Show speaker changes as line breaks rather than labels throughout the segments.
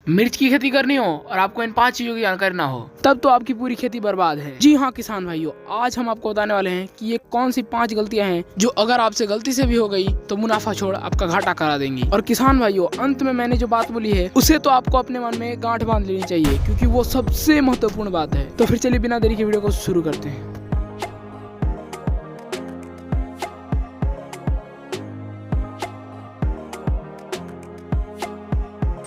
मिर्च की खेती करनी हो और आपको इन 5 चीजों की जानकारी ना हो तब तो आपकी पूरी खेती बर्बाद है। जी हाँ किसान भाइयों, आज हम आपको बताने वाले हैं कि ये कौन सी 5 गलतियां हैं जो अगर आपसे गलती से भी हो गई तो मुनाफा छोड़ आपका घाटा करा देंगी। और किसान भाइयों, अंत में मैंने जो बात बोली है उसे तो आपको अपने मन में गांठ बांध लेनी चाहिए, क्योंकि वो सबसे महत्वपूर्ण बात है। तो फिर चलिए बिना देरी के वीडियो को शुरू करते हैं।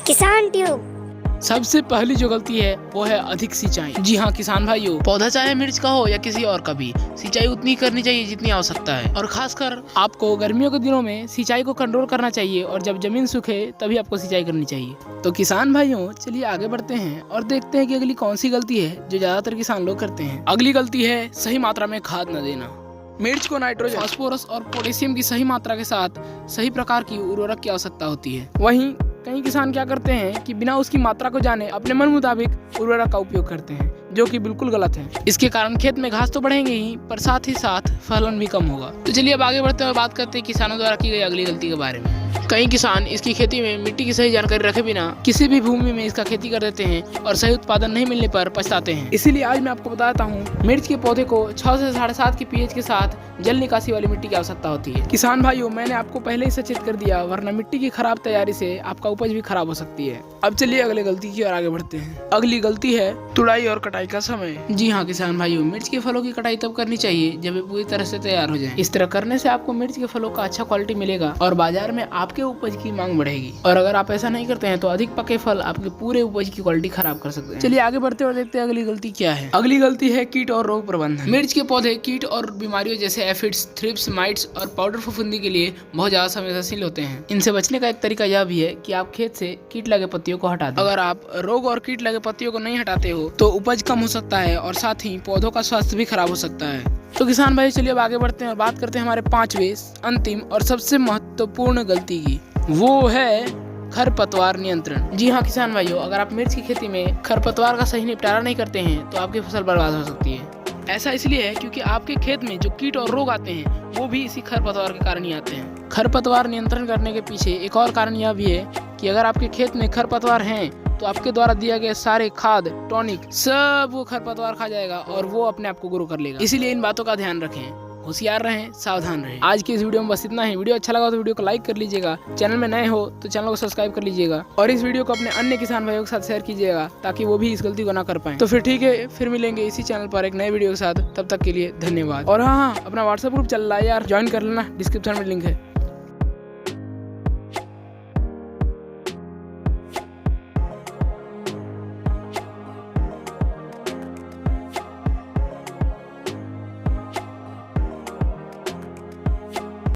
किसान ट्यूब।
सबसे पहली जो गलती है वो है अधिक सिंचाई। जी हाँ किसान भाइयों, पौधा चाहे मिर्च का हो या किसी और का भी, सिंचाई उतनी करनी चाहिए जितनी आवश्यकता है। और खासकर आपको गर्मियों के दिनों में सिंचाई को कंट्रोल करना चाहिए और जब जमीन सूखे तभी आपको सिंचाई करनी चाहिए। तो किसान भाइयों चलिए आगे बढ़ते हैं और देखते हैं कि अगली कौन सी गलती है जो ज्यादातर किसान लोग करते हैं। अगली गलती है सही मात्रा में खाद न देना। मिर्च को नाइट्रोजन, फास्फोरस और पोटेशियम की सही मात्रा के साथ सही प्रकार की उर्वरक की आवश्यकता होती है। वहीं कई किसान क्या करते हैं कि बिना उसकी मात्रा को जाने अपने मन मुताबिक उर्वरक का उपयोग करते हैं, जो कि बिल्कुल गलत है। इसके कारण खेत में घास तो बढ़ेंगे ही, पर साथ ही साथ फलन भी कम होगा। तो चलिए अब आगे बढ़ते हुए बात करते हैं किसानों द्वारा की गई अगली गलती के बारे में। कई किसान इसकी खेती में मिट्टी की सही जानकारी रखे बिना किसी भी भूमि में इसका खेती कर देते हैं और सही उत्पादन नहीं मिलने पर पछताते हैं। इसीलिए आज मैं आपको बताता हूँ मिर्च के पौधे को 6 से 7.5 की पीएच के साथ जल निकासी वाली मिट्टी की आवश्यकता होती है। किसान भाइयों, मैंने आपको पहले ही सचेत कर दिया, वरना मिट्टी की खराब तैयारी से आपका उपज भी खराब हो सकती है। अब चलिए अगली गलती की ओर आगे बढ़ते हैं। अगली गलती है तुड़ाई और कटाई का समय। जी हाँ किसान भाइयों, मिर्च के फलों की कटाई तब करनी चाहिए जब वे पूरी तरह से तैयार हो जाएं। इस तरह करने से आपको मिर्च के फलों का अच्छा क्वालिटी मिलेगा और बाजार में आपके उपज की मांग बढ़ेगी। और अगर आप ऐसा नहीं करते हैं तो अधिक पके फल आपके पूरे उपज की क्वालिटी खराब कर सकते हैं। चलिए आगे बढ़ते और देखते हैं अगली गलती क्या है। अगली गलती है कीट और रोग प्रबंधन। मिर्च के पौधे कीट और बीमारियों जैसे एफिड्स, थ्रिप्स, माइट्स और पाउडर फफूंदी के लिए बहुत ज्यादा संवेदनशील होते हैं। इनसे बचने का एक तरीका यह भी है कि आप खेत से कीट लगे पत्तियों को हटा दें। अगर आप रोग और कीट लगे पत्तियों को नहीं हटाते हो तो उपज कम हो सकता है और साथ ही पौधों का स्वास्थ्य भी खराब हो सकता है। तो किसान भाई चलिए अब आगे बढ़ते हैं और बात करते हैं हमारे 5वें, अंतिम और सबसे महत्वपूर्ण गलती की। वो है खरपतवार नियंत्रण। जी हाँ किसान भाइयों, अगर आप मिर्च की खेती में खरपतवार का सही निपटारा नहीं करते हैं तो आपकी फसल बर्बाद हो सकती है। ऐसा इसलिए है क्योंकि आपके खेत में जो कीट और रोग आते हैं वो भी इसी खरपतवार के कारण ही आते हैं। खरपतवार नियंत्रण करने के पीछे एक और कारण यह भी है कि अगर आपके खेत में खरपतवार हैं तो आपके द्वारा दिया गया सारे खाद, टॉनिक सब वो खरपतवार खा जाएगा और वो अपने आप को ग्रो कर लेगा। इसीलिए इन बातों का ध्यान रखें, होशियार रहें, सावधान रहें। आज की इस वीडियो में बस इतना ही। वीडियो अच्छा लगा तो वीडियो को लाइक कर लीजिएगा, चैनल में नए हो तो चैनल को सब्सक्राइब कर लीजिएगा और इस वीडियो को अपने अन्य किसान भाइयों के साथ शेयर कीजिएगा ताकि वो भी इस गलती को ना कर पाए। तो फिर ठीक है, फिर मिलेंगे इसी चैनल पर एक नए वीडियो के साथ। तब तक के लिए धन्यवाद। और हाँ, अपना व्हाट्सएप ग्रुप चल रहा है यार, ज्वाइन कर लेना, डिस्क्रिप्शन में लिंक है।